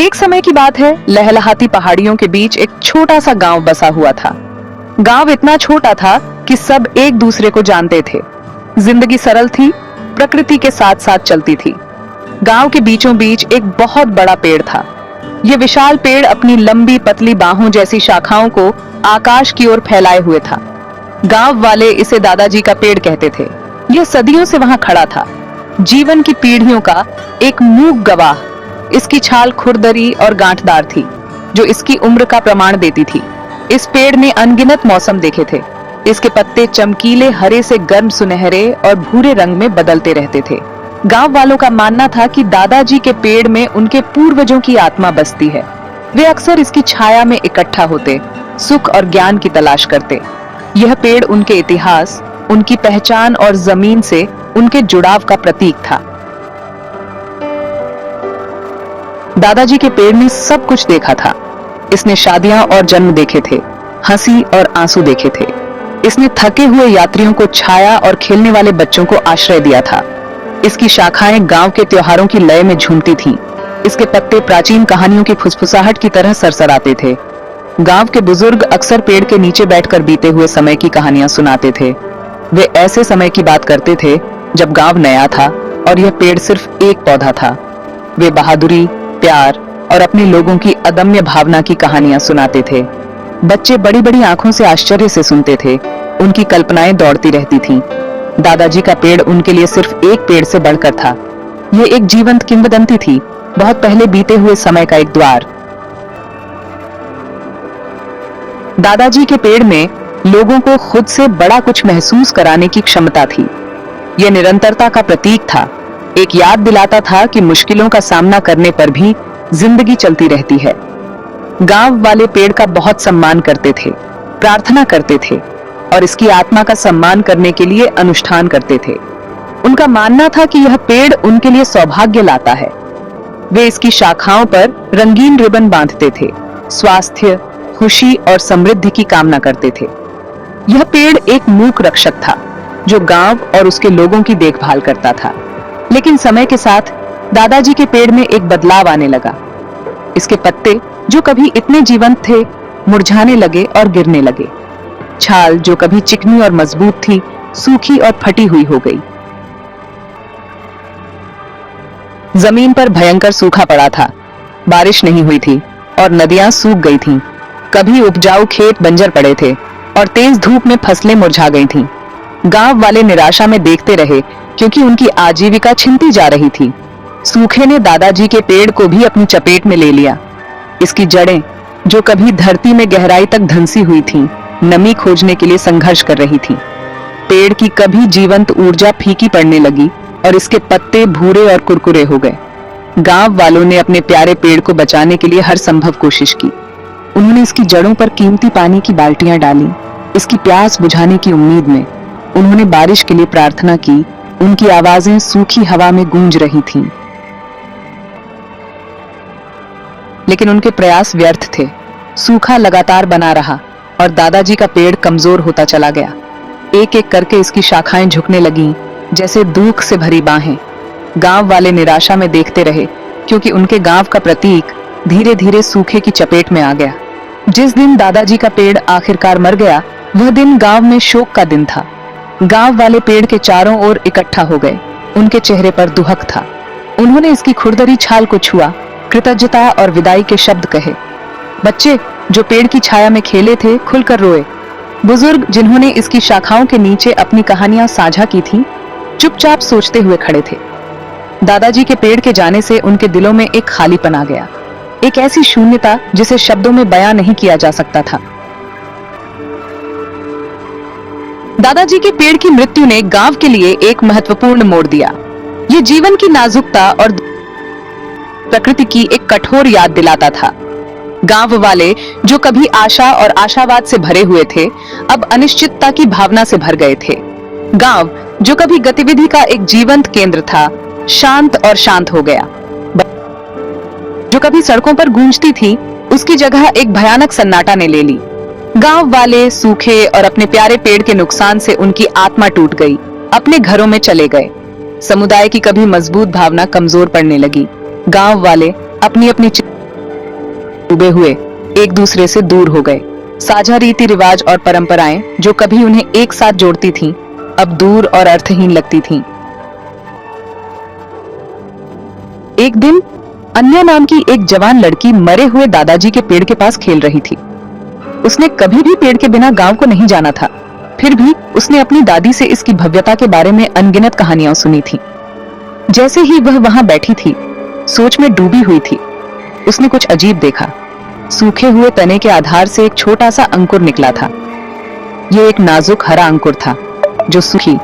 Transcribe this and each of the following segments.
एक समय की बात है, लहलहाती पहाड़ियों के बीच एक छोटा सा गांव बसा हुआ था। गांव इतना छोटा था कि सब एक दूसरे को जानते थे। जिंदगी सरल थी, प्रकृति के साथ साथ चलती थी। गांव के बीचों बीच एक बहुत बड़ा पेड़ था। यह विशाल पेड़ अपनी लंबी पतली बाहों जैसी शाखाओं को आकाश की ओर फैलाए हुए था। गांव वाले इसे दादाजी का पेड़ कहते थे। यह सदियों से वहां खड़ा था, जीवन की पीढ़ियों का एक मूक गवाह। इसकी छाल खुरदरी और गांठदार थी, जो इसकी उम्र का प्रमाण देती थी। इस पेड़ ने अनगिनत मौसम देखे थे। इसके पत्ते चमकीले हरे से गर्म सुनहरे और भूरे रंग में बदलते रहते थे। गांव वालों का मानना था कि दादाजी के पेड़ में उनके पूर्वजों की आत्मा बसती है। वे अक्सर इसकी छाया में इकट्ठा होते, सुख और ज्ञान की तलाश करते। यह पेड़ उनके इतिहास, उनकी पहचान और जमीन से उनके जुड़ाव का प्रतीक था। दादाजी के पेड़ ने सब कुछ देखा था। इसने शादियां और जन्म देखे थे, हंसी और आंसू देखे थे। इसने थके हुए यात्रियों को छाया और खेलने वाले बच्चों को आश्रय दिया था। इसकी शाखाएं गांव के त्योहारों की लय में झूमती थीं। इसके पत्ते प्राचीन कहानियों की फुसफुसाहट की तरह सरसराते थे। गांव के बुजुर्ग अक्सर पेड़ के नीचे बैठकर बीते हुए समय की कहानियां सुनाते थे। वे ऐसे समय की बात करते थे जब गांव नया था और यह पेड़ सिर्फ एक पौधा था। वे बहादुरी, प्यार और अपने लोगों की अदम्य भावना की कहानियां सुनाते थे। बच्चे बड़ी बड़ी आंखों से आश्चर्य से सुनते थे। उनकी कल्पनाएं दौड़ती रहती थीं। दादाजी का पेड़ उनके लिए सिर्फ एक पेड़ से बढ़कर था। यह एक जीवंत किंवदंती थी, बहुत पहले बीते हुए समय का एक द्वार। दादाजी के पेड़ में लोगों को खुद से बड़ा कुछ महसूस कराने की क्षमता थी। यह निरंतरता का प्रतीक था। एक याद दिलाता था कि मुश्किलों का सामना करने पर भी जिंदगी चलती रहती है। गांव वाले पेड़ का बहुत सम्मान करते थे, प्रार्थना करते थे और इसकी आत्मा का सम्मान करने के लिए अनुष्ठान करते थे। उनका मानना था कि यह पेड़ उनके लिए सौभाग्य लाता है। वे इसकी शाखाओं पर रंगीन रिबन बांधते थे, स्वास्थ्य, खुशी और समृद्धि की कामना करते थे। यह पेड़ एक मूक रक्षक था, जो गांव और उसके लोगों की देखभाल करता था। लेकिन समय के साथ दादाजी के पेड़ में एक बदलाव आने लगा। इसके पत्ते, जो कभी इतने जीवंत थे, मुरझाने लगे और गिरने लगे। छाल, जो कभी चिकनी और मजबूत थी, सूखी और फटी हुई हो गई। जमीन पर भयंकर सूखा पड़ा था। बारिश नहीं हुई थी और नदियां सूख गई थीं। कभी उपजाऊ खेत बंजर पड़े थे और तेज धूप में फसलें मुरझा गई थीं। गांव वाले निराशा में देखते रहे, क्योंकि उनकी आजीविका छिनती जा रही थी। सूखे ने दादाजी के पेड़ को भी अपनी चपेट में ले लिया। इसकी जड़ें, जो कभी धरती में गहराई तक धंसी हुई थीं, नमी खोजने के लिए संघर्ष कर रही थीं। पेड़ की कभी जीवंत ऊर्जा फीकी पड़ने लगी और इसके पत्ते भूरे और कुरकुरे हो गए। गांव वालों ने अपने प्यारे पेड़ को बचाने के लिए हर संभव कोशिश की। उन्होंने इसकी जड़ों पर कीमती पानी की बाल्टियां डाली, इसकी प्यास बुझाने की उम्मीद में। उन्होंने बारिश के लिए प्रार्थना की। उनकी आवाजें सूखी हवा में गूंज रही थीं। लेकिन उनके प्रयास व्यर्थ थे। सूखा लगातार बना रहा और दादाजी का पेड़ कमजोर होता चला गया। एक एक करके इसकी शाखाएं झुकने लगीं, जैसे दुख से भरी बाहें। गांव वाले निराशा में देखते रहे, क्योंकि उनके गांव का प्रतीक धीरे धीरे सूखे की चपेट में आ गया। जिस दिन दादाजी का पेड़ आखिरकार मर गया, वह दिन गांव में शोक का दिन था। गांव वाले पेड़ के चारों ओर इकट्ठा हो गए। उनके चेहरे पर दुहक था। उन्होंने इसकी खुरदरी छाल को छुआ, कृतज्ञता और विदाई के शब्द कहे। बच्चे, जो पेड़ की छाया में खेले थे, खुलकर रोए। बुजुर्ग, जिन्होंने इसकी शाखाओं के नीचे अपनी कहानियां साझा की थीं, चुपचाप सोचते हुए खड़े थे। दादाजी के पेड़ के जाने से उनके दिलों में एक खालीपन आ गया, एक ऐसी शून्यता जिसे शब्दों में बयां नहीं किया जा सकता था। दादाजी के पेड़ की मृत्यु ने गांव के लिए एक महत्वपूर्ण मोड़ दिया। ये जीवन की नाजुकता और प्रकृति की एक कठोर याद दिलाता था। गांव वाले, जो कभी आशा और आशावाद से भरे हुए थे, अब अनिश्चितता की भावना से भर गए थे। गांव, जो कभी गतिविधि का एक जीवंत केंद्र था, शांत और शांत हो गया। जो कभी सड़कों पर गूंजती थी, उसकी जगह एक भयानक सन्नाटा ने ले ली। गांव वाले सूखे और अपने प्यारे पेड़ के नुकसान से उनकी आत्मा टूट गई, अपने घरों में चले गए। समुदाय की कभी मजबूत भावना कमजोर पड़ने लगी। गांव वाले अपनी अपनी डूबे हुए एक दूसरे से दूर हो गए। साझा रीति रिवाज और परंपराएं जो कभी उन्हें एक साथ जोड़ती थीं, अब दूर और अर्थहीन लगती थीं। एक दिन अन्या नाम की एक जवान लड़की मरे हुए दादाजी के पेड़ के पास खेल रही थी। उसने कभी भी पेड़ के बिना गांव को नहीं जाना था, फिर भी उसने अपनी दादी से इसकी भव्यता के बारे में अनगिनत कहानियां सुनी थी। जैसे ही वह वहां बैठी थी, सोच में डूबी हुई थी, उसने कुछ अजीब देखा। सूखे हुए तने के आधार से एक छोटा सा अंकुर निकला था। यह एक नाजुक हरा अंकुर था जो सूखी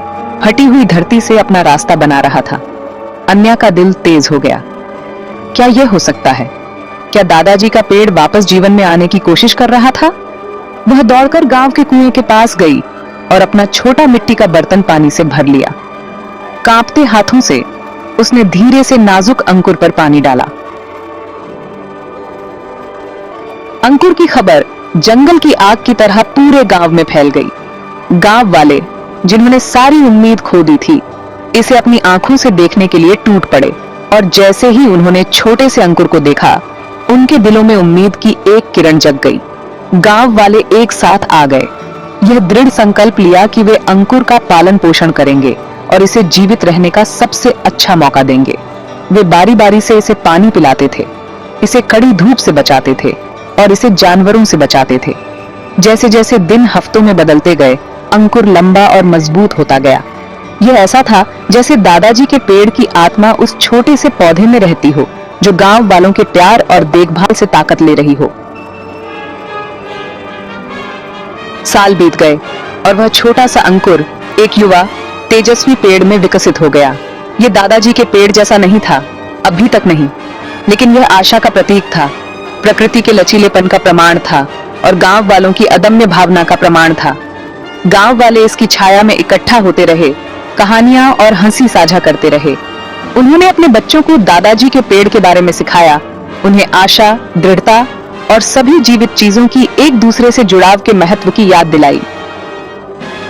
फटी हुई धरती से अपना रास्ता बना रहा था। अन्या का दिल तेज हो गया। क्या यह हो सकता है? क्या दादाजी का पेड़ वापस जीवन में आने की कोशिश कर रहा था? वह दौड़कर गांव के कुएं के पास गई और अपना छोटा मिट्टी का बर्तन पानी से भर लिया। कांपते हाथों से उसने धीरे से नाजुक अंकुर पर पानी डाला। अंकुर की खबर जंगल की आग की तरह पूरे गांव में फैल गई। गांव वाले, जिन्होंने सारी उम्मीद खो दी थी, इसे अपनी आंखों से देखने के लिए टूट पड़े और जैसे ही उन्होंने छोटे से अंकुर को देखा, उनके दिलों में उम्मीद की एक किरण जग गई। गांव वाले एक साथ आ गए। यह दृढ़ संकल्प लिया कि वे अंकुर का पालन पोषण करेंगे और इसे जीवित रहने का सबसे अच्छा मौका देंगे। वे बारी बारी से इसे पानी पिलाते थे, इसे कड़ी धूप से बचाते थे और इसे जानवरों से बचाते थे। जैसे जैसे दिन हफ्तों में बदलते गए, अंकुर लंबा और मजबूत होता गया। यह ऐसा था जैसे दादाजी के पेड़ की आत्मा उस छोटे से पौधे में रहती हो, जो गांव वालों के प्यार और देखभाल से ताकत ले रही हो। साल बीत गए और वह छोटा सा अंकुर एक युवा तेजस्वी पेड़ में विकसित हो गया। यह दादाजी के पेड़ जैसा नहीं था, अभी तक नहीं, लेकिन यह आशा का प्रतीक था, प्रकृति के लचीलेपन का प्रमाण था और गांव वालों की अदम्य भावना का प्रमाण था। गांव वाले इसकी छाया में इकट्ठा होते रहे, कहानियां और हंसी साझा करते रहे। उन्होंने अपने बच्चों को दादाजी के पेड़ के बारे में सिखाया, उन्हें आशा, दृढ़ता और सभी जीवित चीजों की एक दूसरे से जुड़ाव के महत्व की याद दिलाई।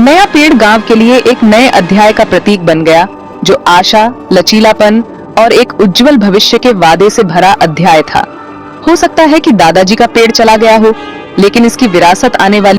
नया पेड़ गांव के लिए एक नए अध्याय का प्रतीक बन गया, जो आशा, लचीलापन और एक उज्जवल भविष्य के वादे से भरा अध्याय था। हो सकता है कि दादाजी का पेड़ चला गया हो, लेकिन इसकी विरासत आने वाली